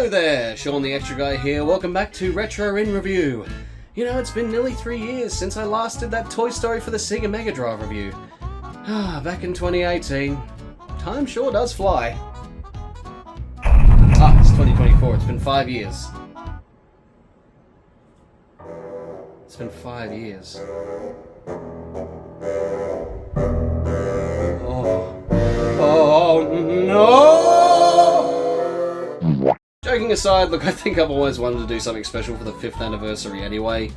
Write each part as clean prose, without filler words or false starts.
Hello there, Sean the Extra Guy here. Welcome back to Retro in Review. You know, it's been nearly 3 years since I last did that Toy Story for the Sega Mega Drive review. Back in 2018. Time sure does fly. It's 2024. It's been 5 years. It's been 5 years. Oh no! Joking aside, look, I think I've always wanted to do something special for the 5th anniversary anyway.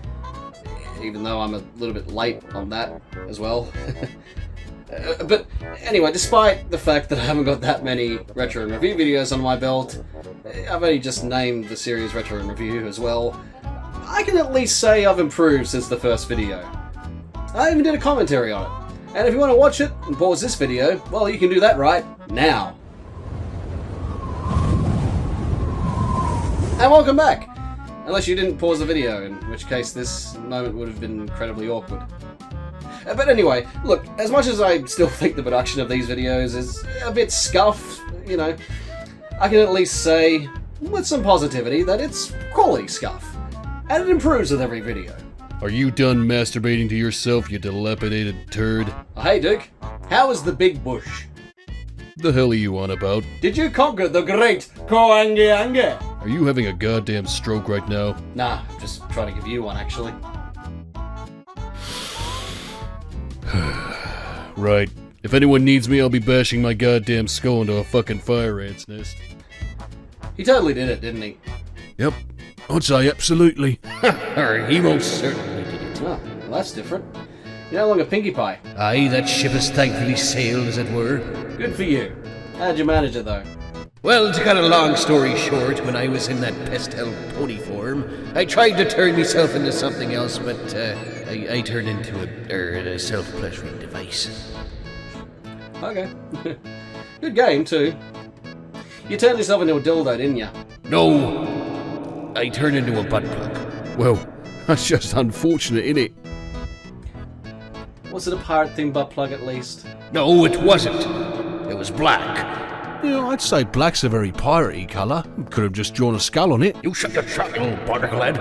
Even though I'm a little bit late on that as well. But anyway, despite the fact that I haven't got that many Retro and Review videos on my belt, I've only just named the series Retro and Review as well, I can at least say I've improved since the first video. I even did a commentary on it. And if you want to watch it and pause this video, well, you can do that right now. And welcome back! Unless you didn't pause the video, in which case this moment would have been incredibly awkward. But anyway, look, as much as I still think the production of these videos is a bit scuffed, you know, I can at least say, with some positivity, that it's quality scuff. And it improves with every video. Are you done masturbating to yourself, you dilapidated turd? Hey Duke, how is the big bush? The hell are you on about? Did you conquer the great Koangeange? Are you having a goddamn stroke right now? Nah, just trying to give you one actually. Right. If anyone needs me, I'll be bashing my goddamn skull into a fucking fire ant's nest. He totally did it, didn't he? Yep. I'd say absolutely. He most certainly did it. Oh, well that's different. You're no longer Pinkie Pie. Aye, that ship has thankfully sailed, as it were. Good for you. How'd you manage it though? Well, to cut a long story short, when I was in that pastel pony form, I tried to turn myself into something else, but I turned into a self-pleasuring device. Okay. Good game too. You turned yourself into a dildo, didn't you? No, I turned into a butt plug. Well, that's just unfortunate, innit? Was it a pirate-themed butt plug at least? No, it wasn't. It was black. Yeah, I'd say black's a very piratey colour. Could have just drawn a skull on it. You shut your trap, you little barnacle lad.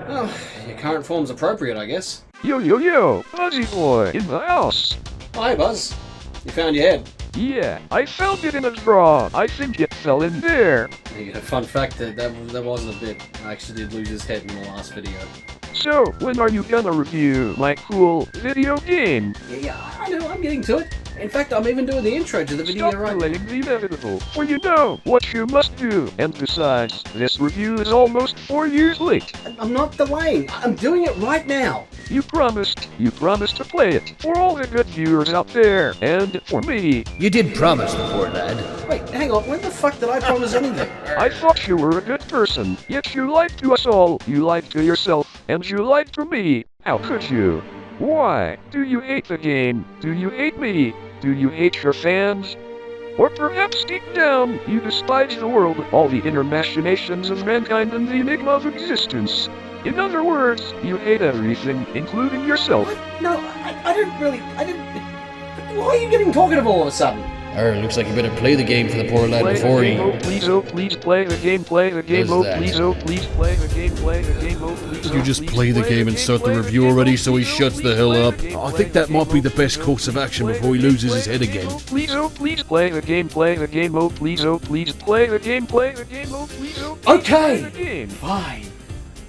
Well, your current form's appropriate, I guess. Yo, Buzzy Boy, in the house. Oh, hey Buzz. You found your head. Yeah, I found it in a drawer. I think it fell in there. You get a fun fact that wasn't a bit. I actually did lose his head in the last video. So, when are you gonna review my cool video game? Yeah, I know, I'm getting to it. In fact, I'm even doing the intro to the video Stop right now. delaying the inevitable, for you know what you must do. And besides, this review is almost 4 years late. I'm not delaying. I'm doing it right now. You promised to play it, for all the good viewers out there, and for me. You did promise the poor lad. Wait, hang on. When the fuck did I promise anything? I thought you were a good person, yet you lied to us all. You lied to yourself, and you lied to me. How could you? Why? Do you hate the game? Do you hate me? Do you hate your fans? Or perhaps deep down, you despise the world, all the inner machinations of mankind and the enigma of existence. In other words, you hate everything, including yourself. What? No, I didn't. Why are you getting talkative all of a sudden? Looks like you better play the game for the poor lad Play before the he... game, oh please, oh please, play the game, Does that. please, oh please, play the game, oh please. You just play the game and start the review already so he shuts the hell up. I think that might be the best course of action before he loses his head again. Oh please, play the game, oh please, play the game, oh please, oh please, Okay. play the game. Fine.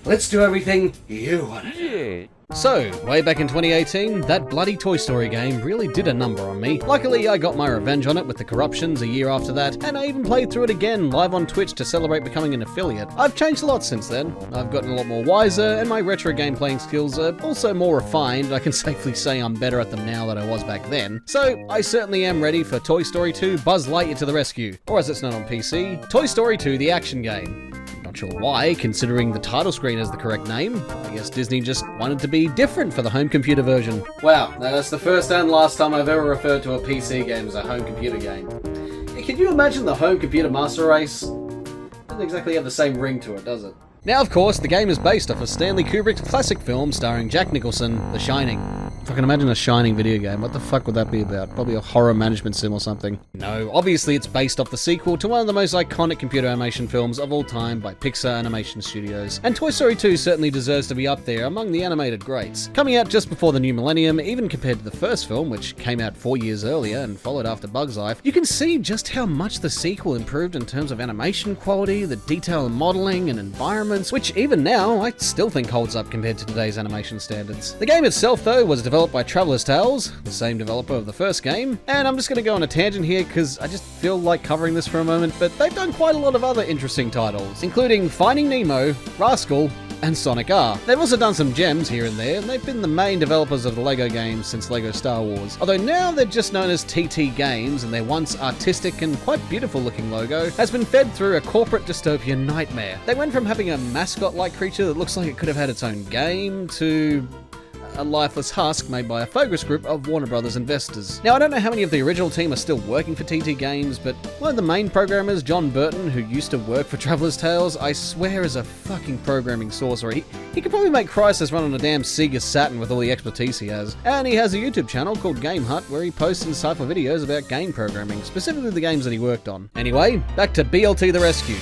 Let's do everything you want to do. Yeah. So, way back in 2018, that bloody Toy Story game really did a number on me. Luckily, I got my revenge on it with the corruptions a year after that, and I even played through it again live on Twitch to celebrate becoming an affiliate. I've changed a lot since then. I've gotten a lot more wiser, and my retro game playing skills are also more refined. I can safely say I'm better at them now than I was back then. So, I certainly am ready for Toy Story 2 Buzz Lightyear to the Rescue, or as it's known on PC, Toy Story 2 The Action Game. Not sure why, considering the title screen is the correct name. I guess Disney just wanted to be different for the home computer version. Wow, now that's the first and last time I've ever referred to a PC game as a home computer game. Can you imagine the home computer master race? Doesn't exactly have the same ring to it, does it? Now, of course, the game is based off of Stanley Kubrick's classic film starring Jack Nicholson, The Shining. If I can imagine a Shining video game, what the fuck would that be about? Probably a horror management sim or something. No, obviously it's based off the sequel to one of the most iconic computer animation films of all time by Pixar Animation Studios. And Toy Story 2 certainly deserves to be up there among the animated greats. Coming out just before the new millennium, even compared to the first film, which came out 4 years earlier and followed after Bug's Life, you can see just how much the sequel improved in terms of animation quality, the detail and modeling and environments, which even now I still think holds up compared to today's animation standards. The game itself, though, was developed by Traveller's Tales, the same developer of the first game, and I'm just going to go on a tangent here because I just feel like covering this for a moment, but they've done quite a lot of other interesting titles, including Finding Nemo, Rascal, and Sonic R. They've also done some gems here and there, and they've been the main developers of the LEGO games since LEGO Star Wars. Although now they're just known as TT Games, and their once artistic and quite beautiful looking logo has been fed through a corporate dystopian nightmare. They went from having a mascot-like creature that looks like it could have had its own game to a lifeless husk made by a focus group of Warner Brothers investors. Now, I don't know how many of the original team are still working for TT Games, but one of the main programmers, John Burton, who used to work for Traveller's Tales, I swear is a fucking programming sorcerer. He could probably make Crysis run on a damn Sega Saturn with all the expertise he has. And he has a YouTube channel called Game Hut where he posts insightful videos about game programming, specifically the games that he worked on. Anyway, back to BLT the Rescue.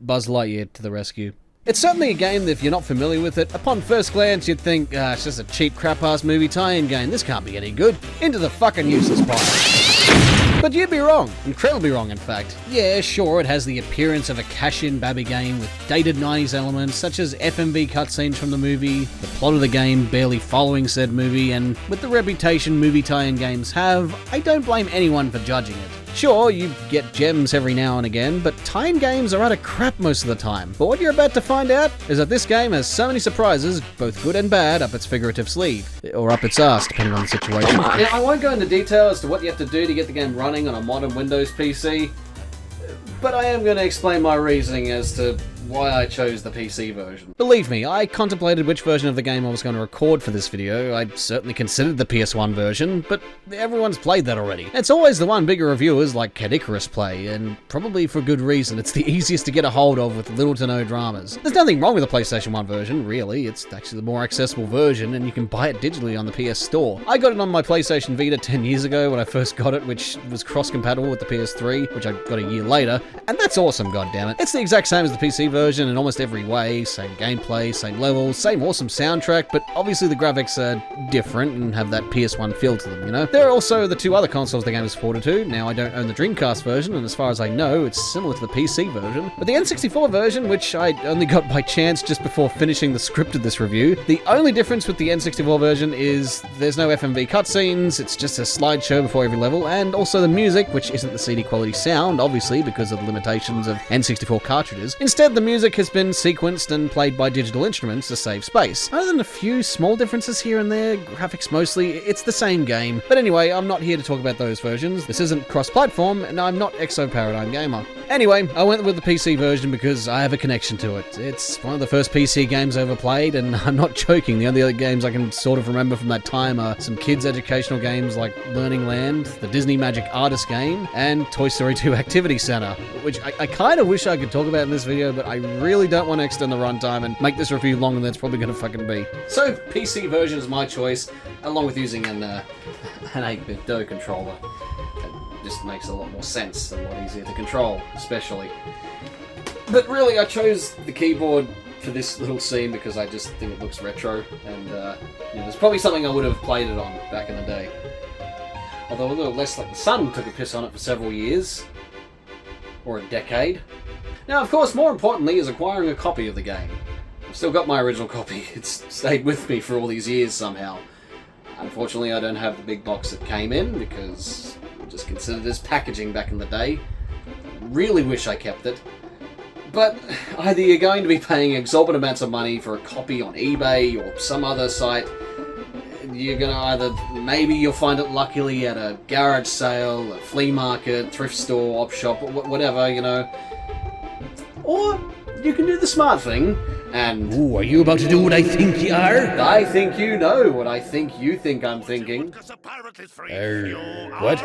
Buzz Lightyear to the Rescue. It's certainly a game that if you're not familiar with it, upon first glance you'd think, it's just a cheap crap-ass movie tie-in game, this can't be any good. Into the fucking useless pile. But you'd be wrong, incredibly wrong in fact. Yeah, sure, it has the appearance of a cash-in babby game with dated 90s elements such as FMV cutscenes from the movie, the plot of the game barely following said movie, and with the reputation movie tie-in games have, I don't blame anyone for judging it. Sure, you get gems every now and again, but tie-in games are utter crap most of the time. But what you're about to find out is that this game has so many surprises, both good and bad, up its figurative sleeve. Or up its ass, depending on the situation. Now, I won't go into detail as to what you have to do to get the game running on a modern Windows PC, but I am going to explain my reasoning as to why I chose the PC version. Believe me, I contemplated which version of the game I was going to record for this video. I certainly considered the PS1 version, but everyone's played that already. It's always the one bigger reviewers like Cat Icarus play, and probably for good reason. It's the easiest to get a hold of with little to no dramas. There's nothing wrong with the PlayStation 1 version, really. It's actually the more accessible version, and you can buy it digitally on the PS Store. I got it on my PlayStation Vita 10 years ago when I first got it, which was cross-compatible with the PS3, which I got a year later, and that's awesome, goddammit. It's the exact same as the PC version in almost every way, same gameplay, same levels, same awesome soundtrack, but obviously the graphics are different and have that PS1 feel to them, you know? There are also the two other consoles the game is ported to. Now, I don't own the Dreamcast version, and as far as I know, it's similar to the PC version, but the N64 version, which I only got by chance just before finishing the script of this review, the only difference with the N64 version is there's no FMV cutscenes, it's just a slideshow before every level, and also the music, which isn't the CD quality sound, obviously, because of the limitations of N64 cartridges. Instead, the music has been sequenced and played by digital instruments to save space. Other than a few small differences here and there, graphics mostly, it's the same game. But anyway, I'm not here to talk about those versions. This isn't cross-platform, and I'm not Exo Paradigm Gamer. Anyway, I went with the PC version because I have a connection to it. It's one of the first PC games I ever played, and I'm not joking. The only other games I can sort of remember from that time are some kids' educational games like Learning Land, the Disney Magic Artist game, and Toy Story 2 Activity Center, which I kind of wish I could talk about in this video, but I really don't want to extend the runtime and make this review longer than it's probably going to fucking be. So, PC version is my choice, along with using an 8-bit DOE controller. It just makes a lot more sense and a lot easier to control, especially. But really, I chose the keyboard for this little scene because I just think it looks retro, and there's probably something I would have played it on back in the day. Although a little less like the sun took a piss on it for several years. Or a decade. Now, of course, more importantly is acquiring a copy of the game. I've still got my original copy. It's stayed with me for all these years somehow. Unfortunately, I don't have the big box that came in because it was just considered as packaging back in the day. Really wish I kept it. But either you're going to be paying exorbitant amounts of money for a copy on eBay or some other site. You're going to either, maybe you'll find it luckily at a garage sale, a flea market, thrift store, op shop, whatever, you know. Or you can do the smart thing And Ooh, are you about to do what I think you are? I think you know what I think you think I'm thinking. What?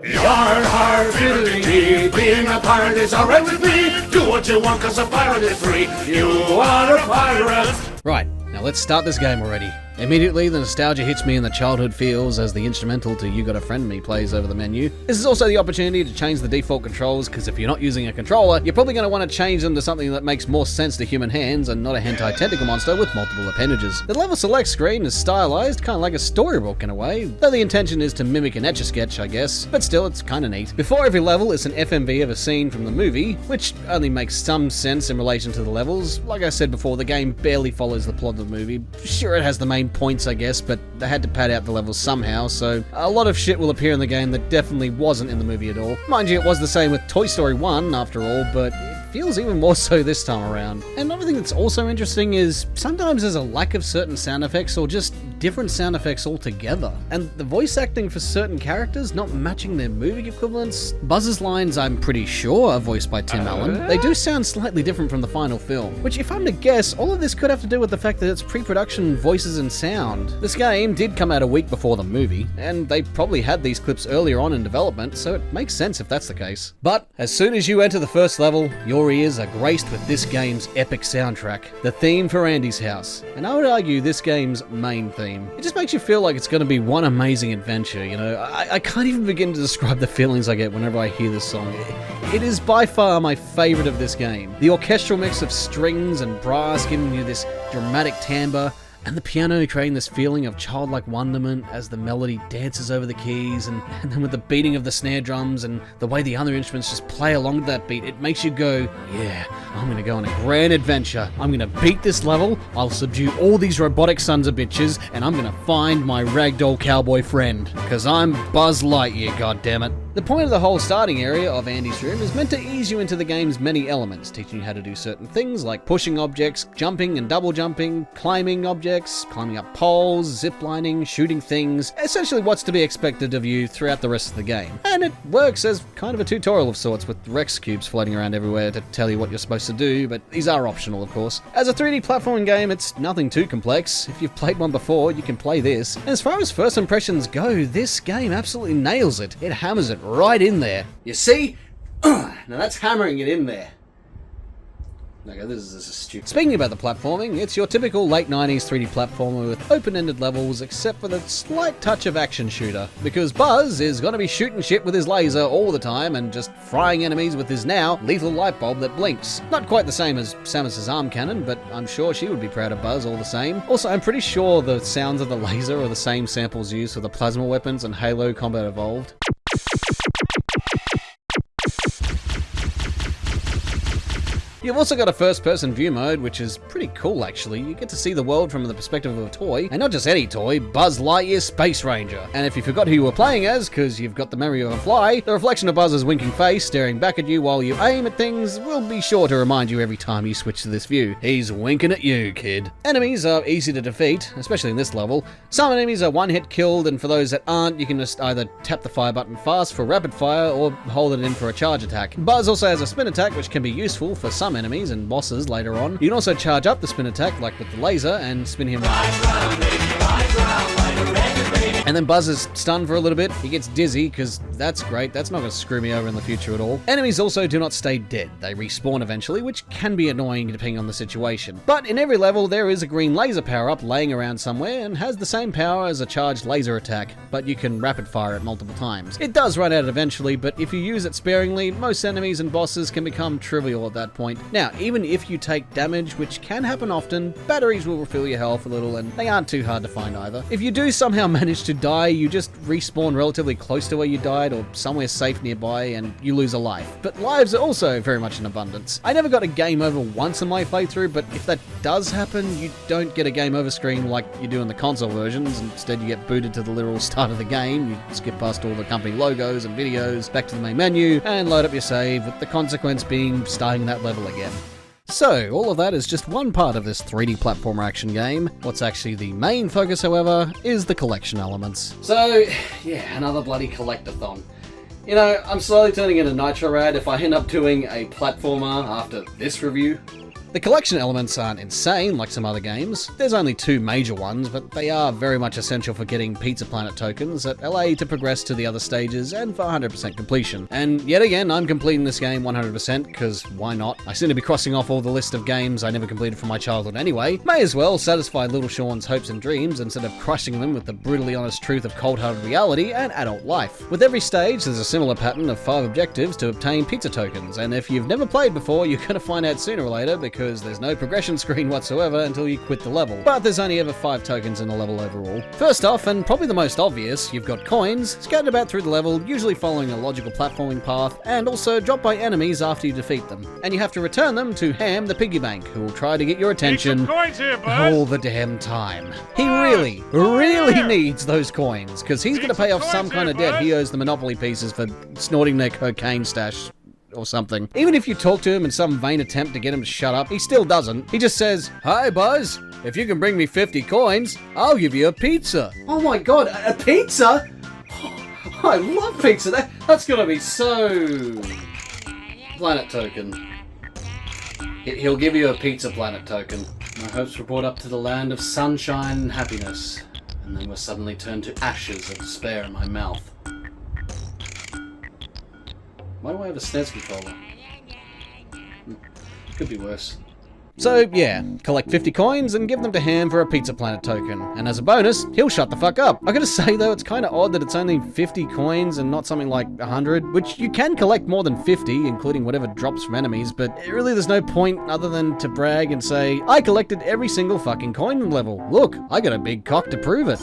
Yar, har, fiddly, being a pirate is alright with me. Do what you want, cause a pirate is free. You are a pirate. Right, now let's start this game already. Immediately, the nostalgia hits me in the childhood feels as the instrumental to You Got a Friend Me plays over the menu. This is also the opportunity to change the default controls, because if you're not using a controller, you're probably going to want to change them to something that makes more sense to human hands and not a hentai tentacle monster with multiple appendages. The level select screen is stylized, kind of like a storybook in a way, though the intention is to mimic an Etch-a-Sketch, I guess, but still, it's kind of neat. Before every level is an FMV of a scene from the movie, which only makes some sense in relation to the levels. Like I said before, the game barely follows the plot of the movie. Sure, it has the main points, I guess, but they had to pad out the levels somehow, so a lot of shit will appear in the game that definitely wasn't in the movie at all. Mind you, it was the same with Toy Story 1 after all, but it feels even more so this time around. And another thing that's also interesting is sometimes there's a lack of certain sound effects or just different sound effects altogether. And the voice acting for certain characters not matching their movie equivalents. Buzz's lines, I'm pretty sure, are voiced by Tim Allen. They do sound slightly different from the final film, which if I'm to guess, all of this could have to do with the fact that it's pre-production voices and sound. This game did come out a week before the movie, and they probably had these clips earlier on in development, so it makes sense if that's the case. But as soon as you enter the first level, your ears are graced with this game's epic soundtrack, the theme for Andy's house, and I would argue this game's main theme. It just makes you feel like it's going to be one amazing adventure, you know. I can't even begin to describe the feelings I get whenever I hear this song. It is by far my favourite of this game. The orchestral mix of strings and brass giving you this dramatic timbre, and the piano creating this feeling of childlike wonderment as the melody dances over the keys, and then with the beating of the snare drums and the way the other instruments just play along to that beat, it makes you go, yeah, I'm gonna go on a grand adventure. I'm gonna beat this level, I'll subdue all these robotic sons of bitches, and I'm gonna find my ragdoll cowboy friend. Cause I'm Buzz Lightyear, goddammit. The point of the whole starting area of Andy's room is meant to ease you into the game's many elements, teaching you how to do certain things like pushing objects, jumping and double jumping, climbing objects, climbing up poles, ziplining, shooting things, essentially what's to be expected of you throughout the rest of the game. And it works as kind of a tutorial of sorts with Rex cubes floating around everywhere to tell you what you're supposed to do, but these are optional of course. As a 3D platforming game, it's nothing too complex. If you've played one before, you can play this. And as far as first impressions go, this game absolutely nails it. It hammers it right in there. You see? Now that's hammering it in there. Okay, this is stupid. Speaking about the platforming, it's your typical late 90s 3D platformer with open-ended levels except for the slight touch of action shooter. Because Buzz is gonna be shooting shit with his laser all the time and just frying enemies with his now lethal light bulb that blinks. Not quite the same as Samus's arm cannon, but I'm sure she would be proud of Buzz all the same. Also, I'm pretty sure the sounds of the laser are the same samples used for the plasma weapons and Halo Combat Evolved. You've also got a first-person view mode, which is pretty cool actually. You get to see the world from the perspective of a toy, and not just any toy, Buzz Lightyear Space Ranger. And if you forgot who you were playing as, because you've got the memory of a fly, the reflection of Buzz's winking face staring back at you while you aim at things will be sure to remind you every time you switch to this view. He's winking at you, kid. Enemies are easy to defeat, especially in this level. Some enemies are one-hit killed, and for those that aren't, you can just either tap the fire button fast for rapid fire or hold it in for a charge attack. Buzz also has a spin attack, which can be useful for some enemies and bosses later on. You can also charge up the spin attack, like with the laser, and spin him and then Buzz is stunned for a little bit. He gets dizzy, because that's great. That's not going to screw me over in the future at all. Enemies also do not stay dead. They respawn eventually, which can be annoying depending on the situation. But in every level, there is a green laser power-up laying around somewhere and has the same power as a charged laser attack, but you can rapid fire it multiple times. It does run out eventually, but if you use it sparingly, most enemies and bosses can become trivial at that point. Now, even if you take damage, which can happen often, batteries will refill your health a little, and they aren't too hard to find either. If you do somehow manage to die, you just respawn relatively close to where you died or somewhere safe nearby and you lose a life. But lives are also very much in abundance. I never got a game over once in my playthrough, but if that does happen, you don't get a game over screen like you do in the console versions. Instead, you get booted to the literal start of the game. You skip past all the company logos and videos, back to the main menu, and load up your save, with the consequence being starting that level again. So, all of that is just one part of this 3D platformer action game. What's actually the main focus, however, is the collection elements. So, yeah, another bloody collectathon. You know, I'm slowly turning into Nitro Rad if I end up doing a platformer after this review. The collection elements aren't insane like some other games. There's only 2 major ones, but they are very much essential for getting Pizza Planet tokens that allow you to progress to the other stages and for 100% completion. And yet again, I'm completing this game 100% because why not? I seem to be crossing off all the list of games I never completed from my childhood anyway. May as well satisfy little Sean's hopes and dreams instead of crushing them with the brutally honest truth of cold-hearted reality and adult life. With every stage, there's a similar pattern of 5 objectives to obtain pizza tokens, and if you've never played before, you're going to find out sooner or later because there's no progression screen whatsoever until you quit the level. But there's only ever 5 tokens in a level overall. First off, and probably the most obvious, you've got coins, scattered about through the level, usually following a logical platforming path, and also dropped by enemies after you defeat them. And you have to return them to Ham the piggy bank, who will try to get your attention all the damn time. He really needs those coins, because he's going to pay off some kind of debt he owes the Monopoly pieces for snorting their cocaine stash or something. Even if you talk to him in some vain attempt to get him to shut up, he still doesn't. He just says, "Hi, Buzz. If you can bring me 50 coins, I'll give you a pizza." Oh my god, a pizza? Oh, I love pizza. That's gonna be so... Planet token. He'll give you a Pizza Planet token. My hopes were brought up to the land of sunshine and happiness, and then were suddenly turned to ashes of despair in my mouth. Why do I have a SNES controller? Could be worse. So yeah, collect 50 coins and give them to Ham for a Pizza Planet token. And as a bonus, he'll shut the fuck up. I gotta say though, it's kinda odd that it's only 50 coins and not something like 100, which you can collect more than 50, including whatever drops from enemies, but really there's no point other than to brag and say, I collected every single fucking coin in the level. Look, I got a big cock to prove it.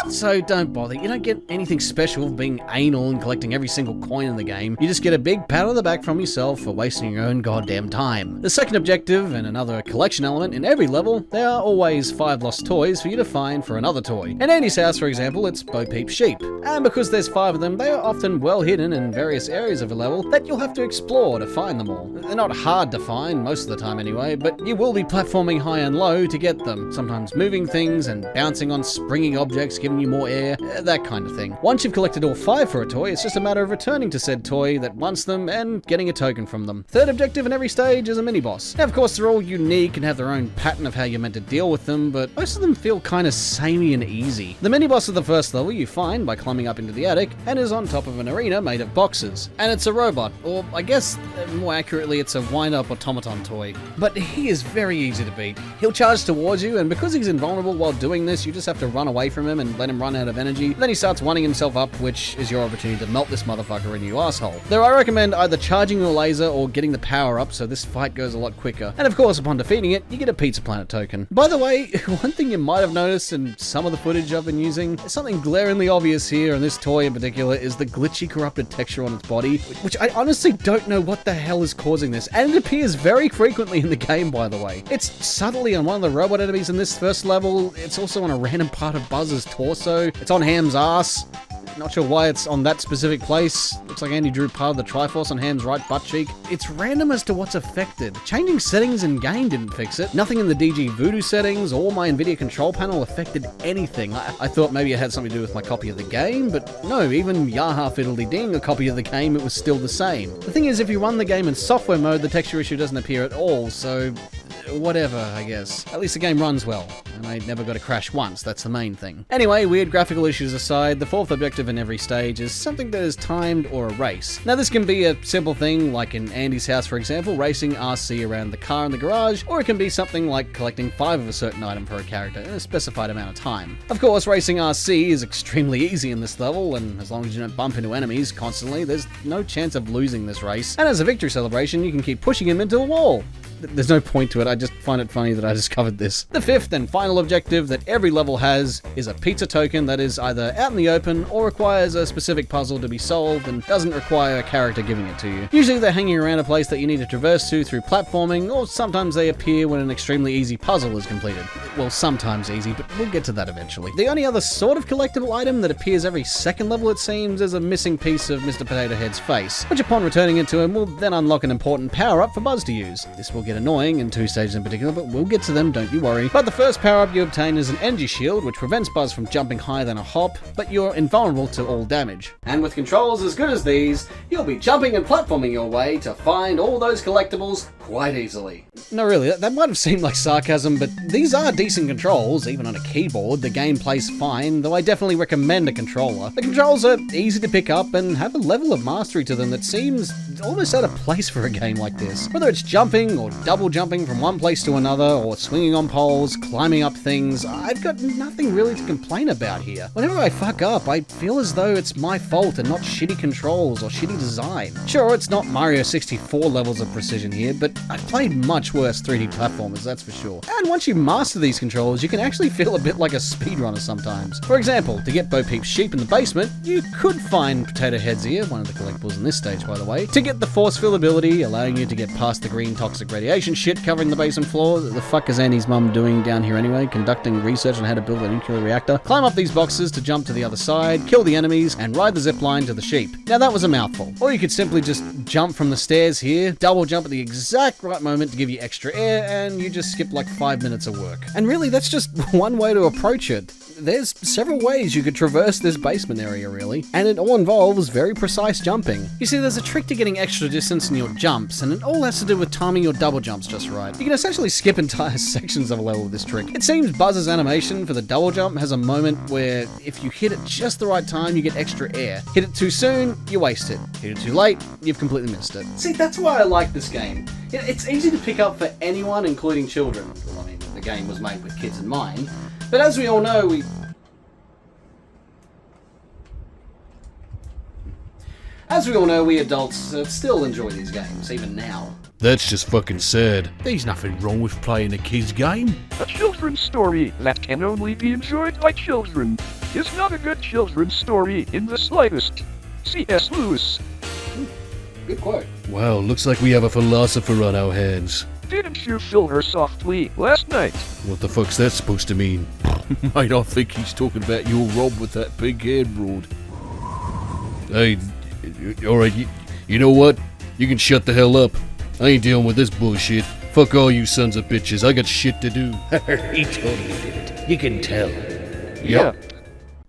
So don't bother, you don't get anything special for being anal and collecting every single coin in the game. You just get a big pat on the back from yourself for wasting your own goddamn time. The second objective, and another collection element in every level, there are always 5 lost toys for you to find for another toy. In Andy's house, for example, it's Bo Peep's sheep. And because there's 5 of them, they are often well hidden in various areas of a level that you'll have to explore to find them all. They're not hard to find, most of the time anyway, but you will be platforming high and low to get them, sometimes moving things and bouncing on springing objects, giving you more air, that kind of thing. Once you've collected all 5 for a toy, it's just a matter of returning to said toy that wants them and getting a token from them. Third objective in every stage is a mini-boss. Now of course they're all unique and have their own pattern of how you're meant to deal with them, but most of them feel kinda samey and easy. The mini-boss of the first level you find by climbing up into the attic and is on top of an arena made of boxes. And it's a robot, or I guess more accurately it's a wind-up automaton toy. But he is very easy to beat. He'll charge towards you, and because he's invulnerable while doing this, you just have to run away from him and let him run out of energy. Then he starts winding himself up, which is your opportunity to melt this motherfucker in you asshole. Though I recommend either charging your laser or getting the power up so this fight goes a lot quicker. And of course, upon defeating it, you get a Pizza Planet token. By the way, one thing you might have noticed in some of the footage I've been using, something glaringly obvious here, and this toy in particular, is the glitchy, corrupted texture on its body, which I honestly don't know what the hell is causing this, and it appears very frequently in the game, by the way. It's subtly on one of the robot enemies in this first level, it's also on a random part of Buzz's torso, it's on Ham's ass. Not sure why it's on that specific place. Looks like Andy drew part of the Triforce on Ham's right butt cheek. It's random as to what's affected. Changing settings in game didn't fix it. Nothing in the DG Voodoo settings or my NVIDIA control panel affected anything. I thought maybe it had something to do with my copy of the game, but no, even Yaha Fiddly Ding, a copy of the game, it was still the same. The thing is, if you run the game in software mode, the texture issue doesn't appear at all, so whatever, I guess. At least the game runs well, and I never got a crash once, that's the main thing. Anyway, weird graphical issues aside, the fourth objective in every stage is something that is timed or a race. Now this can be a simple thing, like in Andy's house for example, racing RC around the car in the garage, or it can be something like collecting 5 of a certain item per character in a specified amount of time. Of course, racing RC is extremely easy in this level, and as long as you don't bump into enemies constantly, there's no chance of losing this race, and as a victory celebration, you can keep pushing him into a wall. There's no point to it, I just find it funny that I discovered this. The fifth and final objective that every level has is a pizza token that is either out in the open or requires a specific puzzle to be solved and doesn't require a character giving it to you. Usually they're hanging around a place that you need to traverse to through platforming, or sometimes they appear when an extremely easy puzzle is completed. Well, sometimes easy, but we'll get to that eventually. The only other sort of collectible item that appears every second level, it seems, is a missing piece of Mr. Potato Head's face, which upon returning it to him will then unlock an important power-up for Buzz to use. This will get annoying in 2 stages in particular, but we'll get to them, don't you worry. But the first power-up you obtain is an energy shield, which prevents Buzz from jumping higher than a hop, but you're invulnerable to all damage. And with controls as good as these, you'll be jumping and platforming your way to find all those collectibles quite easily. No, really, that might have seemed like sarcasm, but these are decent controls. Even on a keyboard, the game plays fine, though I definitely recommend a controller. The controls are easy to pick up and have a level of mastery to them that seems almost out of place for a game like this. Whether it's jumping or double jumping from one place to another, or swinging on poles, climbing up things, I've got nothing really to complain about here. Whenever I fuck up, I feel as though it's my fault and not shitty controls or shitty design. Sure, it's not Mario 64 levels of precision here, but I've played much worse 3D platformers, that's for sure. And once you master these controls, you can actually feel a bit like a speedrunner sometimes. For example, to get Bo Peep's sheep in the basement, you could find potato heads here, one of the collectibles in this stage by the way, to get the force field ability, allowing you to get past the green toxic radiation shit covering the basement floor. The fuck is Annie's mum doing down here anyway, conducting research on how to build a nuclear reactor? Climb up these boxes to jump to the other side, kill the enemies, and ride the zip line to the sheep. Now that was a mouthful. Or you could simply just jump from the stairs here, double jump at the exact right moment to give you extra air, and you just skip like 5 minutes of work. And really, that's just one way to approach it. There's several ways you could traverse this basement area, really, and it all involves very precise jumping. You see, there's a trick to getting extra distance in your jumps, and it all has to do with timing your double jumps just right. You can essentially skip entire sections of a level with this trick. It seems Buzz's animation for the double jump has a moment where if you hit it just the right time, you get extra air. Hit it too soon, you waste it. Hit it too late, you've completely missed it. See, that's why I like this game. It's easy to pick up for anyone, including children. Well, I mean, the game was made with kids in mind. But as we all know, we adults still enjoy these games, even now. That's just fucking sad. There's nothing wrong with playing a kid's game. A children's story that can only be enjoyed by children is not a good children's story in the slightest. C.S. Lewis. Good quote. Wow, looks like we have a philosopher on our hands. Didn't you fill her softly last night? What the fuck's that supposed to mean? Mate, I think he's talking about your Rob with that big head broad. Hey, alright, you know what? You can shut the hell up. I ain't dealing with this bullshit. Fuck all you sons of bitches, I got shit to do. He totally did it. You can tell. Yeah.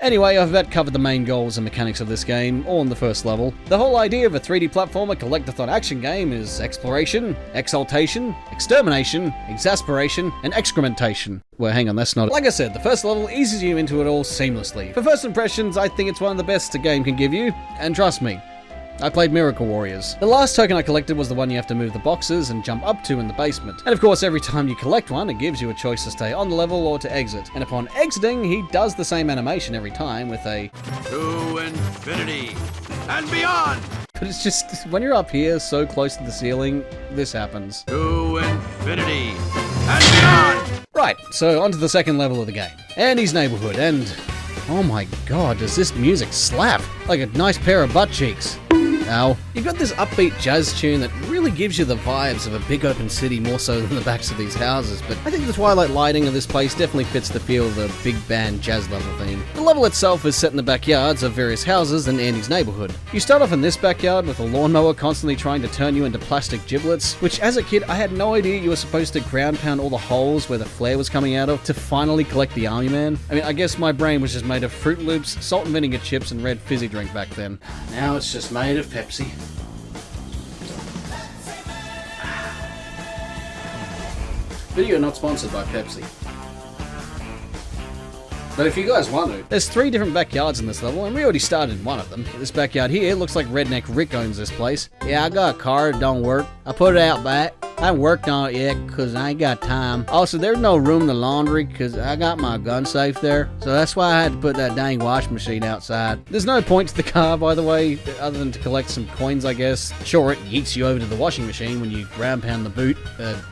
Anyway, I've about covered the main goals and mechanics of this game, all in the first level. The whole idea of a 3D platformer collectathon action game is exploration, exaltation, extermination, exasperation, and excrementation. Well, hang on, that's not it. Like I said, the first level eases you into it all seamlessly. For first impressions, I think it's one of the best a game can give you, and trust me, I played Miracle Warriors. The last token I collected was the one you have to move the boxes and jump up to in the basement. And of course, every time you collect one, it gives you a choice to stay on the level or to exit. And upon exiting, he does the same animation every time with a To infinity and beyond. But it's just, when you're up here so close to the ceiling, this happens. To infinity and beyond. Right, so onto the second level of the game. Annie's neighborhood, and oh my god, does this music slap? Like a nice pair of butt cheeks. Ow. You've got this upbeat jazz tune that really gives you the vibes of a big open city more so than the backs of these houses, but I think the twilight lighting of this place definitely fits the feel of the big band jazz level theme. The level itself is set in the backyards of various houses in Andy's neighborhood. You start off in this backyard with a lawnmower constantly trying to turn you into plastic giblets, which as a kid I had no idea you were supposed to ground pound all the holes where the flare was coming out of to finally collect the Army Man. I mean, I guess my brain was just made of Fruit Loops, salt and vinegar chips, and red fizzy drink back then. Now it's just made of Pepsi. Video not sponsored by Pepsi. But if you guys want to. There's 3 different backyards in this level, and we already started in one of them. This backyard here looks like Redneck Rick owns this place. Yeah, I got a car, it don't work. I put it out back. I haven't worked on it yet, cause I ain't got time. Also, there's no room in the laundry, cause I got my gun safe there. So that's why I had to put that dang washing machine outside. There's no point to the car, by the way, other than to collect some coins, I guess. Sure, it yeets you over to the washing machine when you ground pound the boot,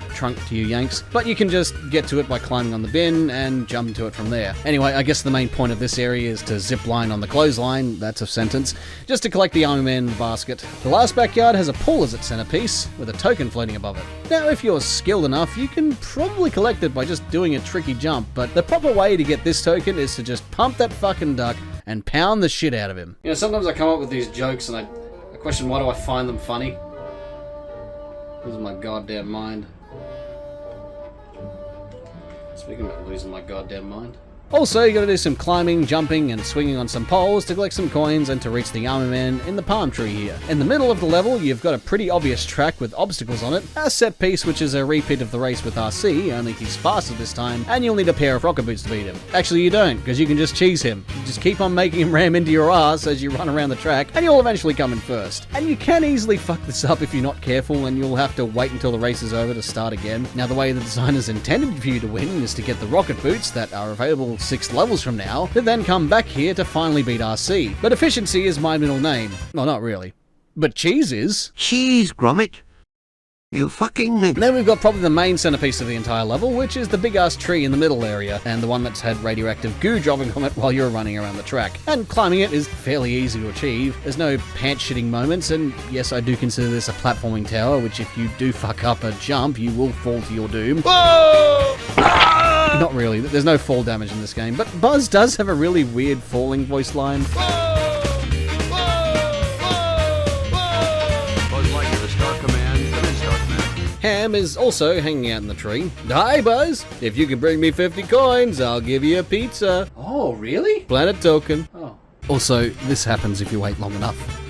trunk to you yanks. But you can just get to it by climbing on the bin and jump to it from there. Anyway, I guess the main point of this area is to zip line on the clothesline, that's a sentence, just to collect the Army Man basket. The last backyard has a pool as its centerpiece, with a token floating above it. Now, if you're skilled enough, you can probably collect it by just doing a tricky jump, but the proper way to get this token is to just pump that fucking duck and pound the shit out of him. You know, sometimes I come up with these jokes and I question why do I find them funny? Losing my goddamn mind. Speaking about losing my goddamn mind. Also, you gotta do some climbing, jumping, and swinging on some poles to collect some coins and to reach the armor man in the palm tree here. In the middle of the level, you've got a pretty obvious track with obstacles on it, a set piece which is a repeat of the race with RC, only he's faster this time, and you'll need a pair of rocket boots to beat him. Actually, you don't, because you can just cheese him. You just keep on making him ram into your ass as you run around the track, and you'll eventually come in first. And you can easily fuck this up if you're not careful, and you'll have to wait until the race is over to start again. Now, the way the designers intended for you to win is to get the rocket boots that are available 6 levels from now, to then come back here to finally beat RC. But efficiency is my middle name. Well, not really. But cheese is. Cheese, Gromit. You fucking... Then we've got probably the main centerpiece of the entire level, which is the big-ass tree in the middle area, and the one that's had radioactive goo dropping from it while you're running around the track. And climbing it is fairly easy to achieve. There's no pants-shitting moments, and yes, I do consider this a platforming tower, which if you do fuck up a jump, you will fall to your doom. Whoa! Not really, there's no fall damage in this game, but Buzz does have a really weird falling voice line. Ham is also hanging out in the tree. Hi, Buzz! If you can bring me 50 coins, I'll give you a pizza. Oh, really? Planet token. Oh. Also, this happens if you wait long enough.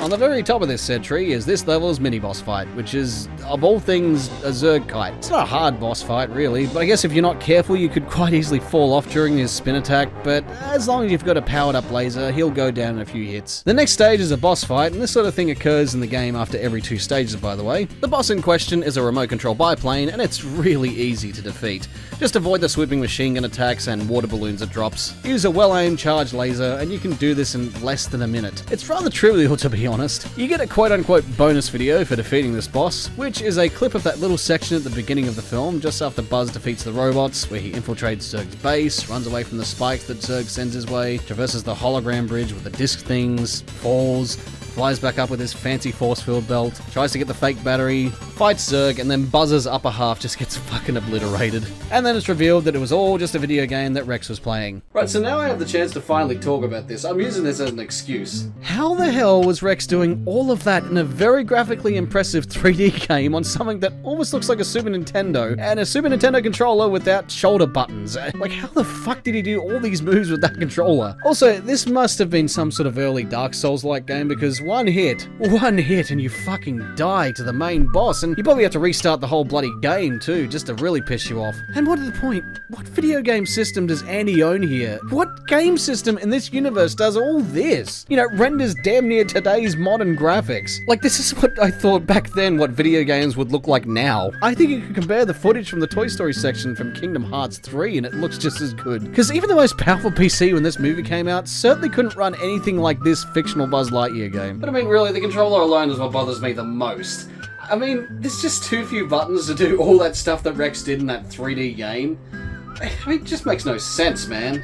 On the very top of this said tree is this level's mini-boss fight, which is, of all things, a Zerg kite. It's not a hard boss fight, really, but I guess if you're not careful, you could quite easily fall off during his spin attack, but as long as you've got a powered-up laser, he'll go down in a few hits. The next stage is a boss fight, and this sort of thing occurs in the game after every 2 stages, by the way. The boss in question is a remote control biplane, and it's really easy to defeat. Just avoid the swooping machine gun attacks and water balloons it drops. Use a well-aimed charged laser, and you can do this in less than a minute. It's rather trivial, to be honest. You get a quote-unquote bonus video for defeating this boss, which is a clip of that little section at the beginning of the film, just after Buzz defeats the robots, where he infiltrates Zurg's base, runs away from the spikes that Zurg sends his way, traverses the hologram bridge with the disc things, falls, flies back up with his fancy force field belt, tries to get the fake battery, fights Zurg, and then Buzz's upper half just gets fucking obliterated. And then it's revealed that it was all just a video game that Rex was playing. Right, so now I have the chance to finally talk about this. I'm using this as an excuse. How the hell was Rex doing all of that in a very graphically impressive 3D game on something that almost looks like a Super Nintendo, and a Super Nintendo controller without shoulder buttons? Like, how the fuck did he do all these moves with that controller? Also, this must have been some sort of early Dark Souls-like game, because one hit, and you fucking die to the main boss, and you probably have to restart the whole bloody game too, just to really piss you off. And what is the point? What video game system does Andy own here? What game system in this universe does all this? You know, renders damn near today's modern graphics. Like, this is what I thought back then what video games would look like now. I think you can compare the footage from the Toy Story section from Kingdom Hearts 3 and it looks just as good. Because even the most powerful PC when this movie came out certainly couldn't run anything like this fictional Buzz Lightyear game. But I mean, really, the controller alone is what bothers me the most. I mean, there's just too few buttons to do all that stuff that Rex did in that 3D game. I mean, it just makes no sense, man.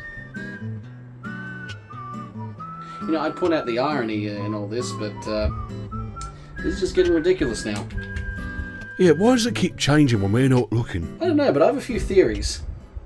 You know, I'd point out the irony in all this, but this is just getting ridiculous now. Yeah, why does it keep changing when we're not looking? I don't know, but I have a few theories.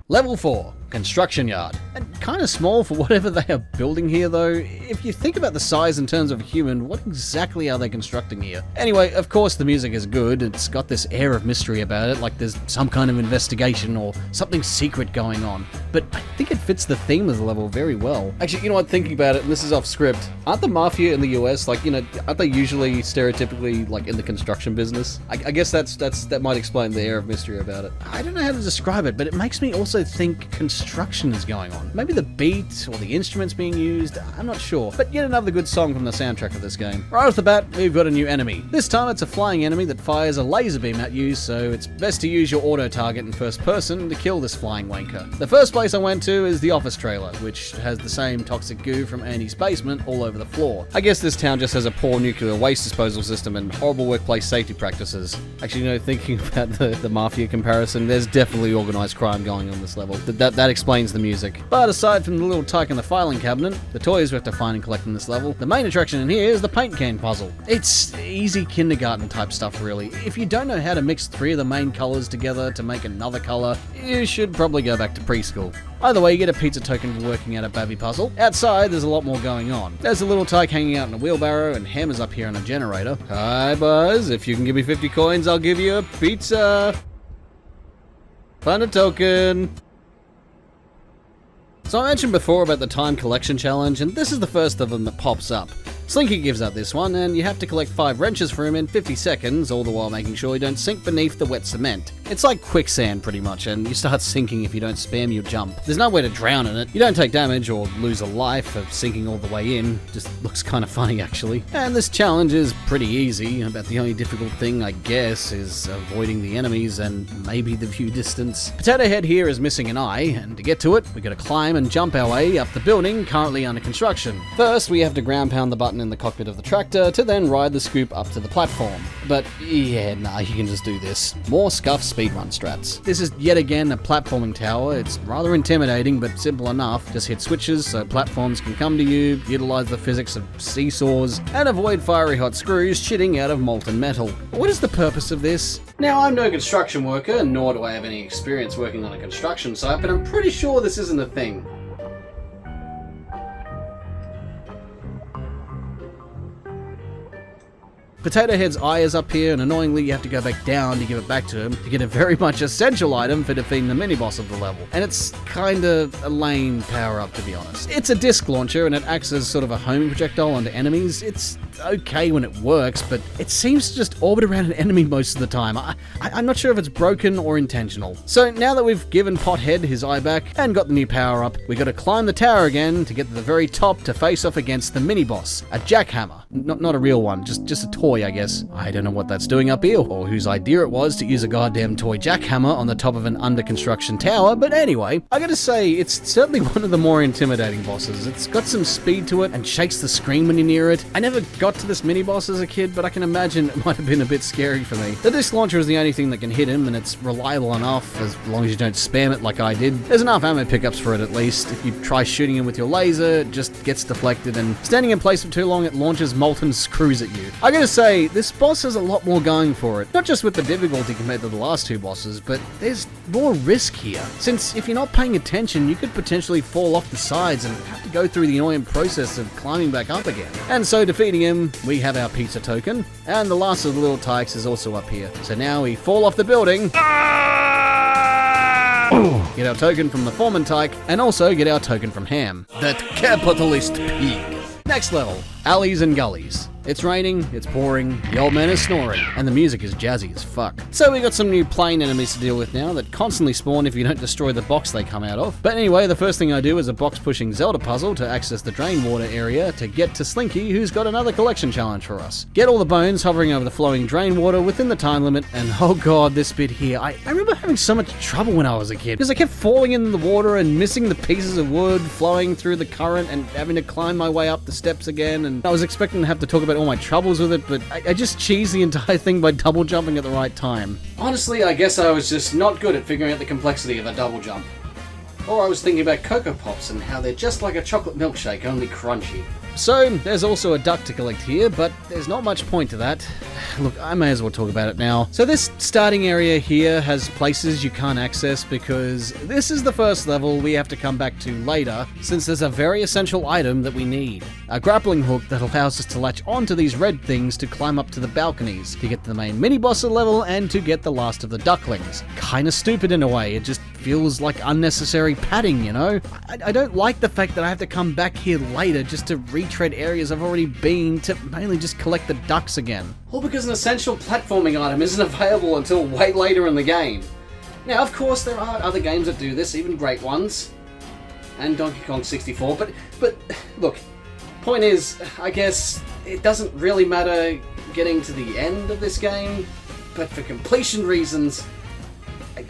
Level 4. Construction yard. And kind of small for whatever they are building here, though. If you think about the size in terms of a human, what exactly are they constructing here? Anyway, of course the music is good. It's got this air of mystery about it, like there's some kind of investigation or something secret going on. But I think it fits the theme of the level very well. Actually, you know what, thinking about it, and this is off script, aren't the mafia in the US, like, you know, aren't they usually stereotypically, like, in the construction business? I guess that might explain the air of mystery about it. I don't know how to describe it, but it makes me also think construction is going on. Maybe the beat or the instruments being used, I'm not sure. But yet another good song from the soundtrack of this game. Right off the bat, we've got a new enemy. This time it's a flying enemy that fires a laser beam at you, so it's best to use your auto target in first person to kill this flying wanker. The first place I went to is the office trailer, which has the same toxic goo from Andy's basement all over the floor. I guess this town just has a poor nuclear waste disposal system and horrible workplace safety practices. Actually, you know, thinking about the mafia comparison, there's definitely organised crime going on this level. That explains the music. But aside from the little tyke in the filing cabinet, the toys we have to find and collect in this level, the main attraction in here is the paint can puzzle. It's easy kindergarten type stuff really. If you don't know how to mix 3 of the main colours together to make another colour, you should probably go back to preschool. Either way, you get a pizza token for working out a babby puzzle. Outside, there's a lot more going on. There's a little tyke hanging out in a wheelbarrow, and Hammer's up here on a generator. Hi, Buzz. If you can give me 50 coins, I'll give you a pizza. Find a token. So I mentioned before about the time collection challenge, and this is the first of them that pops up. Slinky gives out this one, and you have to collect 5 wrenches for him in 50 seconds, all the while making sure you don't sink beneath the wet cement. It's like quicksand pretty much, and you start sinking if you don't spam your jump. There's no way to drown in it. You don't take damage or lose a life of sinking all the way in. Just looks kind of funny actually. And this challenge is pretty easy. About the only difficult thing, I guess, is avoiding the enemies and maybe the view distance. Potato Head here is missing an eye, and to get to it, we gotta climb and jump our way up the building currently under construction. First, we have to ground pound the button in the cockpit of the tractor to then ride the scoop up to the platform. But yeah, nah, you can just do this. More scuff speedrun strats. This is yet again a platforming tower. It's rather intimidating, but simple enough. Just hit switches so platforms can come to you, utilize the physics of seesaws, and avoid fiery hot screws shitting out of molten metal. What is the purpose of this? Now, I'm no construction worker, nor do I have any experience working on a construction site, but I'm pretty sure this isn't a thing. Potato Head's eye is up here, and annoyingly you have to go back down to give it back to him to get a very much essential item for defeating the mini-boss of the level. And it's kinda a lame power-up, to be honest. It's a disc launcher, and it acts as sort of a homing projectile onto enemies. It's okay when it works, but it seems to just orbit around an enemy most of the time. I'm not sure if it's broken or intentional. So now that we've given Pothead his eye back and got the new power-up, we gotta climb the tower again to get to the very top to face off against the mini-boss, a jackhammer. Not a real one, just a toy, I guess. I don't know what that's doing up here, or whose idea it was to use a goddamn toy jackhammer on the top of an under construction tower, but anyway, I gotta say, it's certainly one of the more intimidating bosses. It's got some speed to it and shakes the screen when you're near it. I never got to this mini-boss as a kid, but I can imagine it might have been a bit scary for me. The disc launcher is the only thing that can hit him, and it's reliable enough, as long as you don't spam it like I did. There's enough ammo pickups for it at least. If you try shooting him with your laser, it just gets deflected, and standing in place for too long, it launches molten screws at you. I gotta say, this boss has a lot more going for it. Not just with the difficulty compared to the last 2 bosses, but there's more risk here. Since if you're not paying attention, you could potentially fall off the sides and have to go through the annoying process of climbing back up again. And so defeating him, we have our pizza token, and the last of the little tykes is also up here. So now we fall off the building, get our token from the foreman tyke, and also get our token from Ham, that capitalist pig. Next level, alleys and gullies. It's raining, it's pouring, the old man is snoring, and the music is jazzy as fuck. So we got some new plane enemies to deal with now that constantly spawn if you don't destroy the box they come out of. But anyway, the first thing I do is a box-pushing Zelda puzzle to access the drain water area to get to Slinky, who's got another collection challenge for us. Get all the bones hovering over the flowing drain water within the time limit, and oh god, this bit here. I remember having so much trouble when I was a kid, because I kept falling in the water and missing the pieces of wood flowing through the current and having to climb my way up the steps again, and I was expecting to have to talk about all my troubles with it, but I just cheesed the entire thing by double jumping at the right time. Honestly, I guess I was just not good at figuring out the complexity of a double jump. Or I was thinking about Cocoa Pops and how they're just like a chocolate milkshake, only crunchy. So, there's also a duck to collect here, but there's not much point to that. Look, I may as well talk about it now. So this starting area here has places you can't access because this is the first level we have to come back to later, since there's a very essential item that we need. A grappling hook that allows us to latch onto these red things to climb up to the balconies, to get to the main mini-boss level, and to get the last of the ducklings. Kinda stupid in a way, it just feels like unnecessary padding, you know? I don't like the fact that I have to come back here later just to retread areas I've already been to mainly just collect the ducks again. All because an essential platforming item isn't available until way later in the game. Now, of course, there are other games that do this, even great ones. And Donkey Kong 64, but look, point is, I guess, it doesn't really matter getting to the end of this game, but for completion reasons,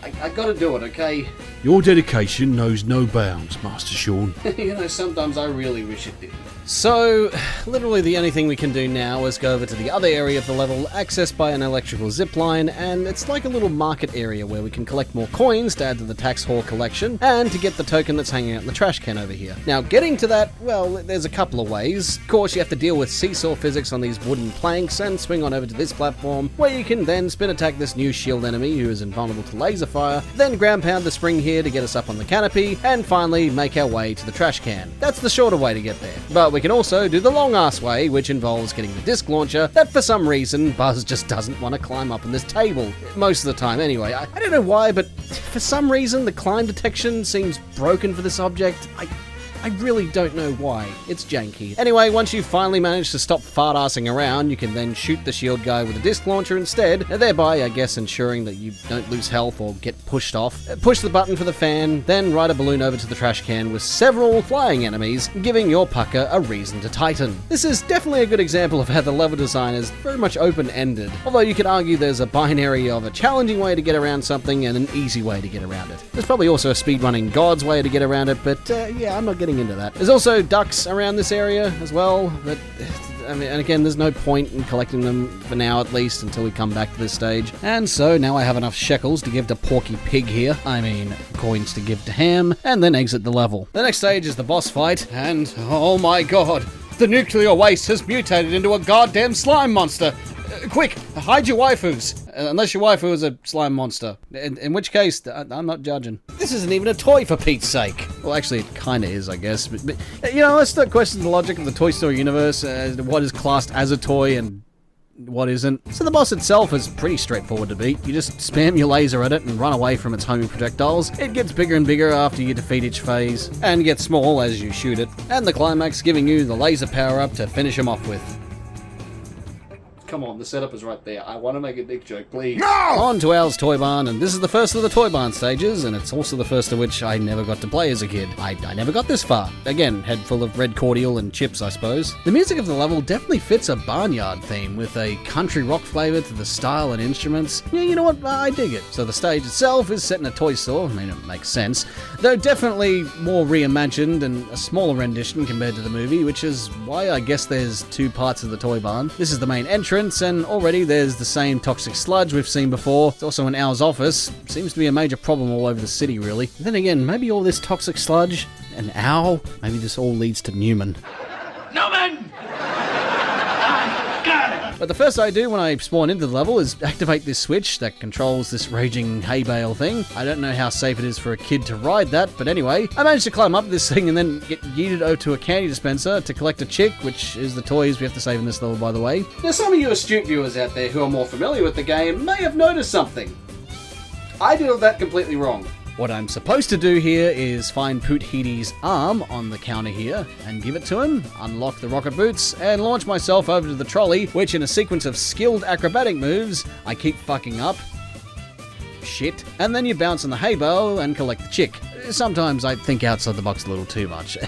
I gotta do it, okay? Your dedication knows no bounds, Master Sean. You know, sometimes I really wish it did. So, literally the only thing we can do now is go over to the other area of the level, accessed by an electrical zipline, and it's like a little market area where we can collect more coins to add to the tax hall collection, and to get the token that's hanging out in the trash can over here. Now, getting to that, well, there's a couple of ways. Of course, you have to deal with seesaw physics on these wooden planks, and swing on over to this platform, where you can then spin attack this new shield enemy who is invulnerable to laser fire, then ground pound the spring here to get us up on the canopy, and finally make our way to the trash can. That's the shorter way to get there. But we can also do the long-ass way, which involves getting the disc launcher that for some reason Buzz just doesn't want to climb up on this table. Most of the time anyway. I don't know why, but for some reason the climb detection seems broken for this object. I really don't know why. It's janky. Anyway, once you finally manage to stop fart-assing around, you can then shoot the shield guy with a disc launcher instead, thereby, I guess, ensuring that you don't lose health or get pushed off. Push the button for the fan, then ride a balloon over to the trash can with several flying enemies, giving your pucker a reason to tighten. This is definitely a good example of how the level design is very much open-ended, although you could argue there's a binary of a challenging way to get around something and an easy way to get around it. There's probably also a speedrunning god's way to get around it, but yeah, I'm not getting into that. There's also ducks around this area as well, but I mean, and again, there's no point in collecting them for now, at least, until we come back to this stage. And so now I have enough shekels to give to Porky Pig here, coins to give to Ham, and then exit the level. The next stage is the boss fight, and oh my god, the nuclear waste has mutated into a goddamn slime monster. Quick, hide your waifus. Unless your waifu is a slime monster. In which case, I'm not judging. This isn't even a toy, for Pete's sake. Well, actually, it kinda is, I guess. But you know, let's not question the logic of the Toy Story universe, what is classed as a toy and what isn't. So the boss itself is pretty straightforward to beat. You just spam your laser at it and run away from its homing projectiles. It gets bigger and bigger after you defeat each phase, and gets small as you shoot it. And the climax giving you the laser power-up to finish him off with. Come on, the setup is right there. I want to make a dick joke, please. No! On to Al's Toy Barn, and this is the first of the Toy Barn stages, and it's also the first of which I never got to play as a kid. I never got this far. Again, head full of red cordial and chips, I suppose. The music of the level definitely fits a barnyard theme, with a country rock flavour to the style and instruments. Yeah, you know what? I dig it. So the stage itself is set in a toy store. I mean, it makes sense. Though definitely more reimagined and a smaller rendition compared to the movie, which is why I guess there's two parts of the Toy Barn. This is the main entrance, and already there's the same toxic sludge we've seen before. It's also in Al's office. Seems to be a major problem all over the city, really. Then again, maybe all this toxic sludge and Al, maybe this all leads to Newman. Newman! But the first I do when I spawn into the level is activate this switch that controls this raging hay bale thing. I don't know how safe it is for a kid to ride that, but anyway, I managed to climb up this thing and then get yeeted over to a candy dispenser to collect a chick, which is the toys we have to save in this level, by the way. Now, some of you astute viewers out there who are more familiar with the game may have noticed something. I did all that completely wrong. What I'm supposed to do here is find Poot Heaty's arm on the counter here and give it to him, unlock the rocket boots, and launch myself over to the trolley, which in a sequence of skilled acrobatic moves, I keep fucking up. Shit. And then you bounce on the hay bale and collect the chick. Sometimes I think outside the box a little too much.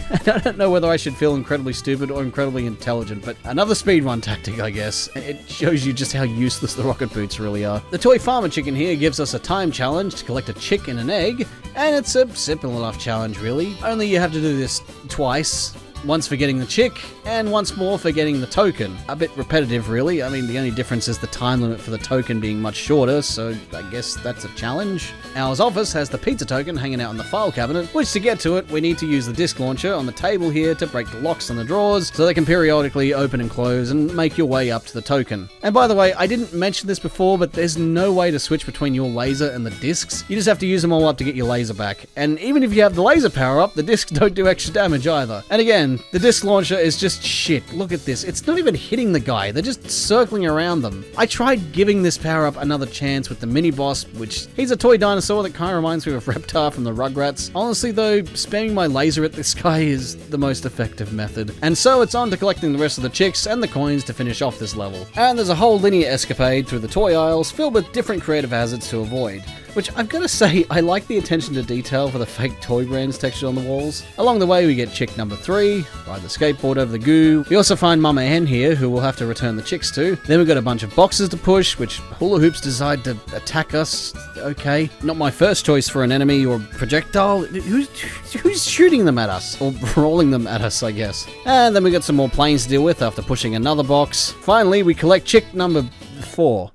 I don't know whether I should feel incredibly stupid or incredibly intelligent, but another speedrun tactic, I guess. It shows you just how useless the rocket boots really are. The toy farmer chicken here gives us a time challenge to collect a chick and an egg, and it's a simple enough challenge, really. Only you have to do this twice. Once for getting the chick, and once more for getting the token. A bit repetitive, really. I mean, the only difference is the time limit for the token being much shorter, so I guess that's a challenge. Al's office has the pizza token hanging out in the file cabinet, which to get to it, we need to use the disc launcher on the table here to break the locks on the drawers, so they can periodically open and close and make your way up to the token. And by the way, I didn't mention this before, but there's no way to switch between your laser and the discs. You just have to use them all up to get your laser back. And even if you have the laser power up, the discs don't do extra damage either. And again, the disc launcher is just shit. Look at this. It's not even hitting the guy. They're just circling around them. I tried giving this power-up another chance with the mini-boss, which he's a toy dinosaur that kind of reminds me of Reptar from the Rugrats. Honestly though, spamming my laser at this guy is the most effective method. And so it's on to collecting the rest of the chicks and the coins to finish off this level. And there's a whole linear escapade through the toy aisles filled with different creative hazards to avoid. which I've got to say, I like the attention to detail for the fake toy brands textured on the walls. Along the way, we get chick number 3, ride the skateboard over the goo. We also find Mama Hen here, who we'll have to return the chicks to. Then we've got a bunch of boxes to push, which hula hoops decide to attack us. Okay. Not my first choice for an enemy or projectile. Who's shooting them at us? Or rolling them at us, I guess. And then we got some more planes to deal with after pushing another box. Finally, we collect chick number 4.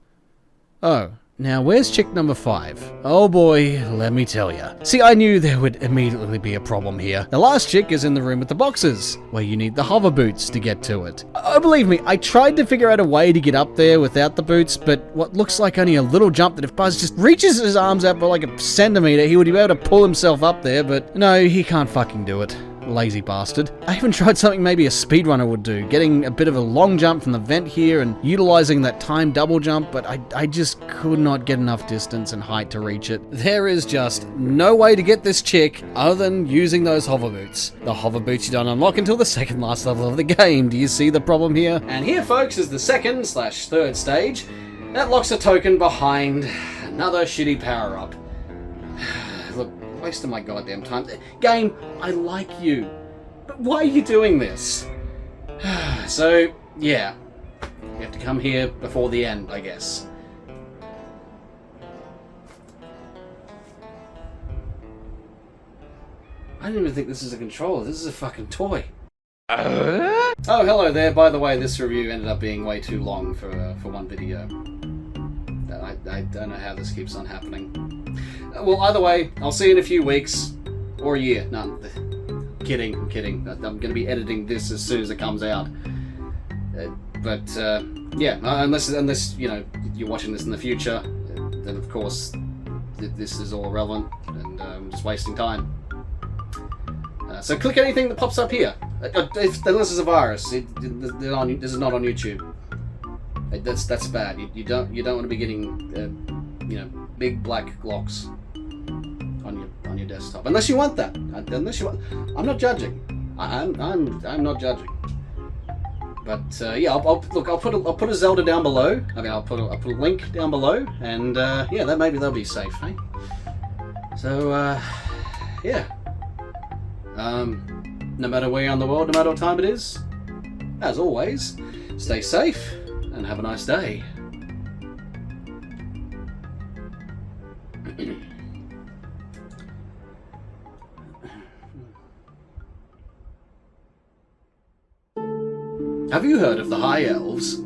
Oh. Now, where's chick number 5? Oh boy, let me tell ya. See, I knew there would immediately be a problem here. The last chick is in the room with the boxes, where you need the hover boots to get to it. Oh, believe me, I tried to figure out a way to get up there without the boots, but what looks like only a little jump that if Buzz just reaches his arms out for like a centimeter, he would be able to pull himself up there, but no, he can't fucking do it. Lazy bastard. I even tried something maybe a speedrunner would do, getting a bit of a long jump from the vent here and utilizing that timed double jump, but I just could not get enough distance and height to reach it. There is just no way to get this chick other than using those hover boots. The hover boots you don't unlock until the second last level of the game. Do you see the problem here? And here, folks, is the second/third stage. That locks a token behind another shitty power-up. Look, wasting my goddamn time. Game, I like you, but why are you doing this? So, yeah. You have to come here before the end, I guess. I didn't even think this is a controller. This is a fucking toy. Oh, hello there. By the way, this review ended up being way too long for one video. I don't know how this keeps on happening. Well, either way, I'll see you in a few weeks. Or a year. No, I'm kidding. I'm going to be editing this as soon as it comes out. Yeah, unless you know, you're watching this in the future, then of course this is all irrelevant and I'm just wasting time. So click anything that pops up here. Unless it's a virus. This is not on YouTube. That's bad. You don't want to be getting you know, big black glocks on your desktop. Unless you want that. I'm not judging. I'm not judging. But yeah, I'll put a Zelda down below. I mean, I'll put a link down below, and yeah, that'll be safe, hey? So yeah. No matter where you're in the world, no matter what time it is, as always, stay safe and have a nice day. Have you heard of the High Elves?